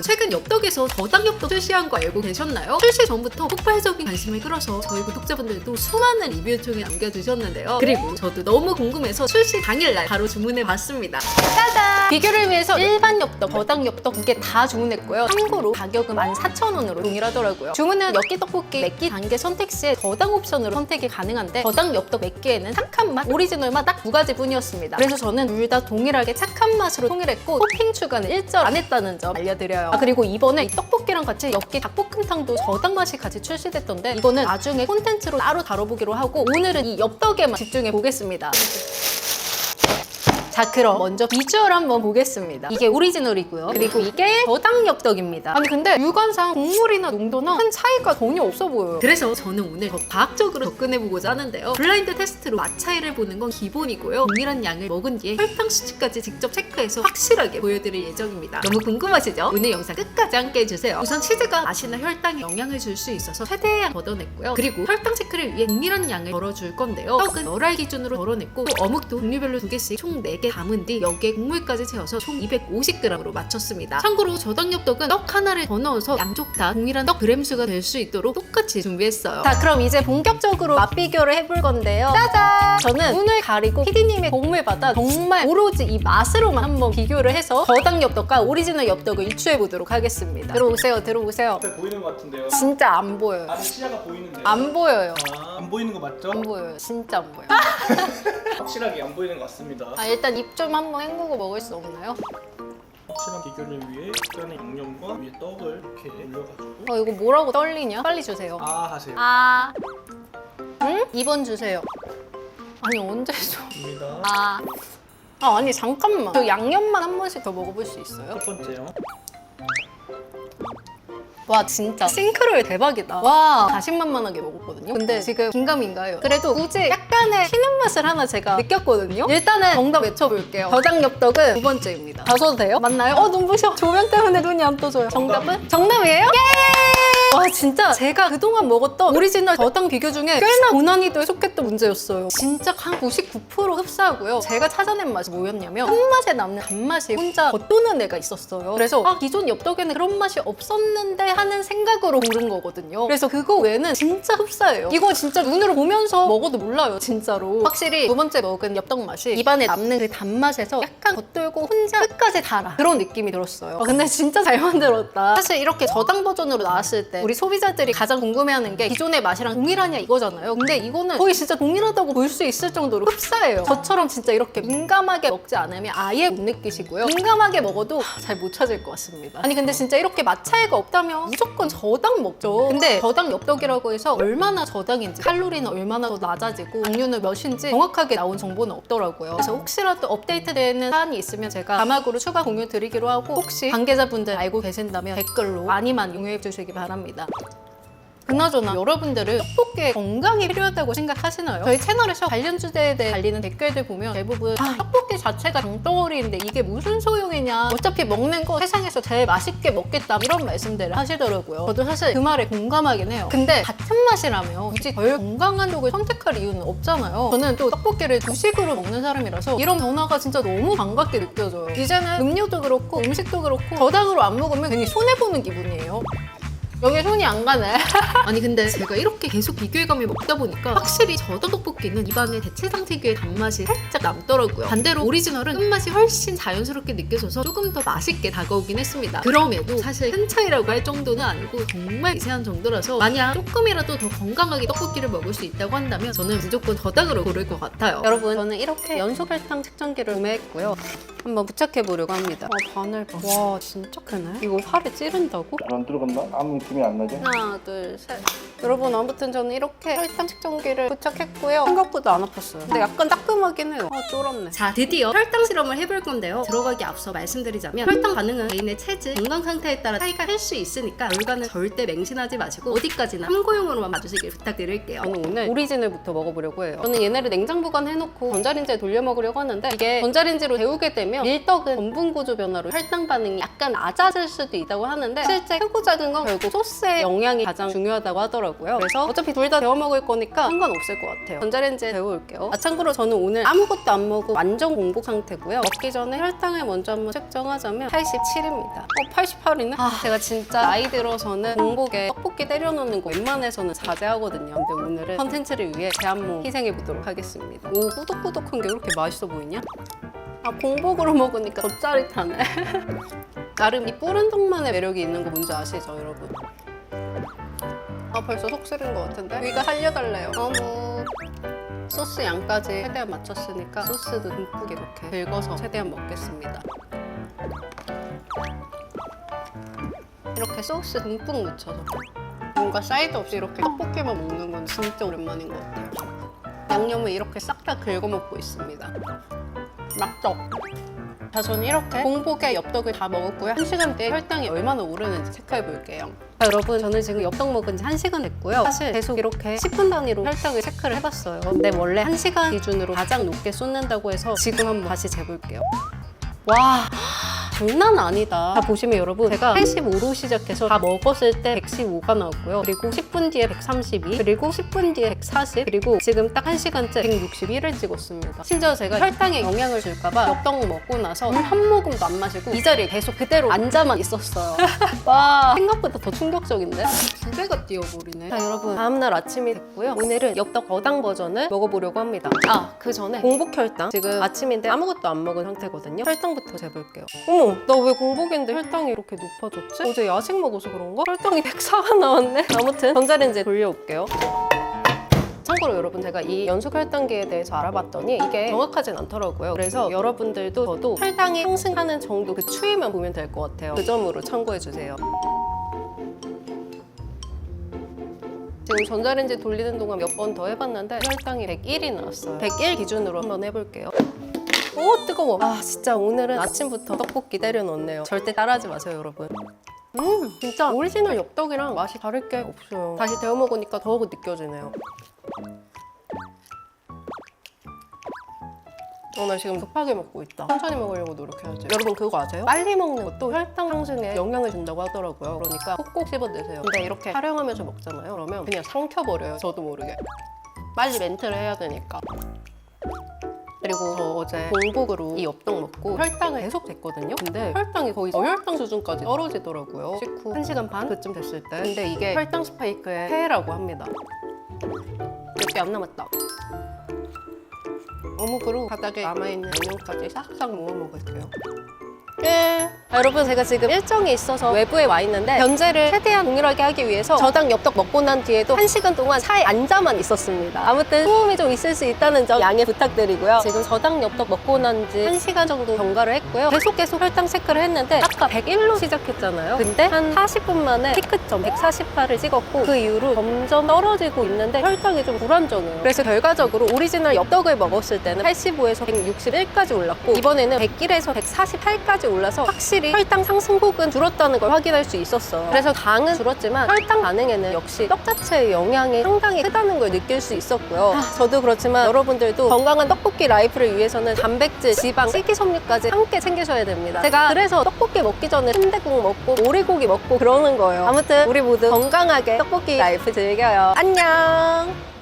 최근 엽떡에서 저당 엽떡 출시한 거 알고 계셨나요? 출시 전부터 폭발적인 관심을 끌어서 저희 구독자분들도 수많은 리뷰 중에 남겨주셨는데요. 그리고 저도 너무 궁금해서 출시 당일날 바로 주문해봤습니다. 짜잔! 비교를 위해서 일반 엽떡, 저당 엽떡 두 개 다 주문했고요. 참고로 가격은 14,000원으로 동일하더라고요. 주문은 엽기 떡볶이, 맵기 단계 선택 시에 저당 옵션으로 선택이 가능한데 저당 엽떡 몇 개에는 착한 맛, 오리지널 맛 딱 두 가지 뿐이었습니다. 그래서 저는 둘 다 동일하게 착한 맛으로 통일했고 토핑 추가는 일절 안 했다는 점 알려드려요. 그리고 이번에 이 떡볶이랑 같이 엽기 닭볶음탕도 저당 맛이 같이 출시됐던데 이거는 나중에 콘텐츠로 따로 다뤄보기로 하고 오늘은 이 엽떡에만 집중해 보겠습니다. 자, 그럼 먼저 비주얼 한번 보겠습니다. 이게 오리지널이고요. 그리고 이게 저당 엽떡입니다. 아니 근데 육안상 국물이나 농도나 큰 차이가 전혀 없어 보여요. 그래서 저는 오늘 더 과학적으로 접근해보고자 하는데요. 블라인드 테스트로 맛 차이를 보는 건 기본이고요. 동일한 양을 먹은 뒤에 혈당 수치까지 직접 체크해서 확실하게 보여드릴 예정입니다. 너무 궁금하시죠? 오늘 영상 끝까지 함께 해주세요. 우선 치즈가 맛이나 혈당에 영향을 줄 수 있어서 최대한 걷어냈고요. 그리고 혈당 체크를 위해 동일한 양을 덜어줄 건데요. 떡은 열알 기준으로 덜어냈고 또 어묵도 종류별로 2개씩 총 4개 담은 뒤 여기에 국물까지 채워서 총 250g으로 맞췄습니다. 참고로 저당 엽떡은 떡 하나를 더 넣어서 양쪽 다 동일한 떡 그램수가 될 수 있도록 똑같이 준비했어요. 자, 그럼 이제 본격적으로 맛 비교를 해볼 건데요. 짜잔! 저는 눈을 가리고 PD님의 도움을 받아 정말 오로지 이 맛으로만 한번 비교를 해서 저당 엽떡과 오리지널 엽떡을 유추해보도록 하겠습니다. 들어오세요, 들어오세요. 잘 보이는 것 같은데요? 진짜 안 보여요. 아니 시야가 보이는데요? 안 보여요. 안 보이는 거 맞죠? 안 보여요. 진짜 안 보여요. 확실하게 안 보이는 것 같습니다. 일단 입 좀 한번 헹구고 먹을 수 없나요? 확실한 비교를 위해 약간의 양념과 위에 떡을 이렇게 올려가지고 이거 뭐라고 떨리냐? 빨리 주세요. 하세요. 응? 2번 주세요. 아니 언제 줘? 입니다. 아니 잠깐만. 저 양념만 한 번씩 더 먹어볼 수 있어요? 첫 번째요. 와 진짜 싱크로율 대박이다. 와 자신만만하게 먹었거든요. 근데 지금 긴가민가요. 그래도 굳이 약간의 튀는 맛을 하나 제가 느꼈거든요. 일단은 정답 외쳐볼게요. 저당 엽떡은 두 번째입니다. 가셔도 돼요? 맞나요? 눈부셔. 조명 때문에 눈이 안 떠져요. 정답은? 정답이에요? 예! 와 진짜 제가 그동안 먹었던 오리지널 저당 비교 중에 꽤나 고난이도에 속했던 문제였어요. 진짜 한 99% 흡사하고요. 제가 찾아낸 맛이 뭐였냐면 끝맛에 남는 단맛이 혼자 겉도는 애가 있었어요. 그래서 기존 엽떡에는 그런 맛이 없었는데 하는 생각으로 고른 거거든요. 그래서 그거 외에는 진짜 흡사해요. 이거 진짜 눈으로 보면서 먹어도 몰라요, 진짜로. 확실히 두 번째 먹은 엽떡 맛이 입안에 남는 그 단맛에서 약간 겉돌고 혼자 끝까지 달아. 그런 느낌이 들었어요. 근데 진짜 잘 만들었다. 사실 이렇게 저당 버전으로 나왔을 때 우리 소비자들이 가장 궁금해하는 게 기존의 맛이랑 동일하냐 이거잖아요. 근데 이거는 거의 진짜 동일하다고 볼 수 있을 정도로 흡사해요. 저처럼 진짜 이렇게 민감하게 먹지 않으면 아예 못 느끼시고요. 민감하게 먹어도 잘 못 찾을 것 같습니다. 아니 근데 진짜 이렇게 맛 차이가 없다면 무조건 저당 먹죠. 근데 저당 엽떡이라고 해서 얼마나 저당인지 칼로리는 얼마나 더 낮아지고 당류는 몇인지 정확하게 나온 정보는 없더라고요. 그래서 혹시라도 업데이트되는 사안이 있으면 제가 자막으로 추가 공유 드리기로 하고 혹시 관계자분들 알고 계신다면 댓글로 많이 용유해 주시기 바랍니다. 그나저나 여러분들은 떡볶이에 건강이 필요하다고 생각하시나요? 저희 채널에서 관련 주제에 대해 달리는 댓글들 보면 대부분 떡볶이 자체가 장덩어리인데 이게 무슨 소용이냐, 어차피 먹는 거 세상에서 제일 맛있게 먹겠다 이런 말씀들을 하시더라고요. 저도 사실 그 말에 공감하긴 해요. 근데 같은 맛이라면 굳이 덜 건강한 쪽을 선택할 이유는 없잖아요. 저는 또 떡볶이를 주식으로 먹는 사람이라서 이런 변화가 진짜 너무 반갑게 느껴져요. 이제는 음료도 그렇고 음식도 그렇고 저당으로 안 먹으면 괜히 손해보는 기분이에요. 여기 손이 안 가네. 아니 근데 제가 이렇게 계속 비교해가며 먹다 보니까 확실히 저당 떡볶이는 입안에 대체상 특유의 단맛이 살짝 남더라고요. 반대로 오리지널은 끝맛이 훨씬 자연스럽게 느껴져서 조금 더 맛있게 다가오긴 했습니다. 그럼에도 사실 큰 차이라고 할 정도는 아니고 정말 미세한 정도라서 만약 조금이라도 더 건강하게 떡볶이를 먹을 수 있다고 한다면 저는 무조건 저당으로 고를 것 같아요. 여러분 저는 이렇게 연속 혈당 측정기를 구매했고요. 한번 부착해보려고 합니다. 바늘 봐. 와 진짜 크네. 이거 살에 찌른다고? 안 들어갔나? 아무 느낌이 안 나죠? 하나, 둘, 셋. 여러분 아무튼 저는 이렇게 혈당 측정기를 부착했고요. 생각보다 안 아팠어요. 근데 약간 따끔하긴 해요. 쫄았네. 자, 드디어 혈당 실험을 해볼 건데요. 들어가기 앞서 말씀드리자면 혈당 반응은 개인의 체질, 건강 상태에 따라 차이가 할 수 있으니까 결과는 절대 맹신하지 마시고 어디까지나 참고용으로만 봐주시길 부탁드릴게요. 저는 오늘 오리지널부터 먹어보려고 해요. 저는 얘네를 냉장 보관해놓고 전자레인지에 돌려 먹으려고 하는데 이게 전자레인지로 데우게 되면 밀떡은 전분 구조 변화로 혈당 반응이 약간 낮아질 수도 있다고 하는데 실제 크고 작은 건 결국 소스의 영양이 가장 중요하다고 하더라고요. 하더라고요. 그래서 어차피 둘 다 데워 먹을 거니까 상관없을 것 같아요. 전자레인지에 데워올게요. 참고로 저는 오늘 아무것도 안 먹고 완전 공복 상태고요. 먹기 전에 혈당을 먼저 한번 측정하자면 87입니다. 88이네? 제가 진짜 나이 들어서는 공복에 떡볶이 때려 넣는 거 웬만해서는 자제하거든요. 근데 오늘은 컨텐츠를 위해 제 한 몸 희생해보도록 하겠습니다. 오, 꾸덕꾸덕한 게 이렇게 맛있어 보이냐? 공복으로 먹으니까 더 짜릿하네. 나름 이 뿌른 떡만의 매력이 있는 거 뭔지 아시죠, 여러분? 벌써 속 쓰린 것 같은데? 위가 살려달래요. 어머. 소스 양까지 최대한 맞췄으니까 소스도 듬뿍 이렇게 긁어서 최대한 먹겠습니다. 이렇게 소스 듬뿍 묻혀서 뭔가 사이드 없이 이렇게 떡볶이만 먹는 건 진짜 오랜만인 것 같아요. 양념을 이렇게 싹 다 긁어 먹고 있습니다. 맛떡. 자, 저는 이렇게 공복에 엽떡을 다 먹었고요. 1시간 뒤에 혈당이 얼마나 오르는지 체크해 볼게요. 자, 여러분, 저는 지금 엽떡 먹은 지 1시간 됐고요. 사실 계속 이렇게 10분 단위로 혈당을 체크를 해봤어요. 근데 원래 1시간 기준으로 가장 높게 쏟는다고 해서 지금 한번 다시 재볼게요. 와, 장난 아니다. 다 보시면 여러분, 제가 85로 시작해서 다 먹었을 때 115가 나왔고요. 그리고 10분 뒤에 132, 그리고 10분 뒤에 140, 그리고 지금 딱 1시간째 161을 찍었습니다. 심지어 제가 혈당에 영향을 줄까봐 엽떡 먹고 나서 물 한 모금도 안 마시고 이 자리에 계속 그대로 앉아만 있었어요. 와, 생각보다 더 충격적인데? 두 배가 뛰어버리네. 자, 여러분, 다음날 아침이 됐고요. 오늘은 엽떡 어당 버전을 먹어보려고 합니다. 그 전에 공복 혈당. 지금 아침인데 아무것도 안 먹은 상태거든요. 혈당부터 재볼게요. 어머, 나 왜 공복인데 혈당이 이렇게 높아졌지? 어제 야식 먹어서 그런가? 혈당이 104가 나왔네? 아무튼 전자레인지에 돌려올게요. 참고로 여러분, 제가 이 연속 혈당계에 대해서 알아봤더니 이게 정확하진 않더라고요. 그래서 여러분들도 저도 혈당이 상승하는 정도 그 추이만 보면 될 것 같아요. 그 점으로 참고해주세요. 지금 전자레인지 돌리는 동안 몇 번 더 해봤는데 혈당이 101이 나왔어요. 101 기준으로 한번 해볼게요. 오, 뜨거워. 진짜 오늘은 아침부터 떡볶이 때려 넣었네요. 절대 따라하지 마세요, 여러분. 진짜 오리지널 엽떡이랑 맛이 다를 게 없어요. 다시 데워 먹으니까 더욱 느껴지네요. 나 지금 급하게 먹고 있다. 천천히 먹으려고 노력해야지. 여러분, 그거 아세요? 빨리 먹는 것도 혈당 상승에 영향을 준다고 하더라고요. 그러니까 꼭꼭 씹어 드세요. 근데 이렇게 촬영하면서 먹잖아요. 그러면 그냥 삼켜버려요. 저도 모르게. 빨리 멘트를 해야 되니까. 그리고 저 어제 공복으로 이 엽떡 먹고 혈당을 계속 쟀거든요. 근데 혈당이 거의 저혈당 수준까지 떨어지더라고요. 식후 1시간 반 그쯤 됐을 때. 근데 이게 혈당 스파이크의 폐해라고 합니다. 몇 개 안 남았다. 어묵으로 바닥에 남아있는 양념까지 싹싹 모아 먹을게요. 여러분, 제가 지금 일정이 있어서 외부에 와 있는데 견제를 최대한 동일하게 하기 위해서 저당 엽떡 먹고 난 뒤에도 1시간 동안 차에 앉아만 있었습니다. 아무튼 소음이 좀 있을 수 있다는 점 양해 부탁드리고요. 지금 저당 엽떡 먹고 난 지 1시간 정도 경과를 했고요. 계속 혈당 체크를 했는데 아까 101로 시작했잖아요. 근데 한 40분 만에 피크점 148을 찍었고 그 이후로 점점 떨어지고 있는데 혈당이 좀 불안정해요. 그래서 결과적으로 오리지널 엽떡을 먹었을 때는 85에서 161까지 올랐고 이번에는 101에서 148까지 올라서 확실히 혈당 상승폭은 줄었다는 걸 확인할 수 있었어요. 그래서 당은 줄었지만 혈당 반응에는 역시 떡 자체의 영향이 상당히 크다는 걸 느낄 수 있었고요. 저도 그렇지만 여러분들도 건강한 떡볶이 라이프를 위해서는 단백질, 지방, 식이섬유까지 함께 챙기셔야 됩니다. 제가 그래서 떡볶이 먹기 전에 순댓국 먹고 오리고기 먹고 그러는 거예요. 아무튼 우리 모두 건강하게 떡볶이 라이프 즐겨요. 안녕!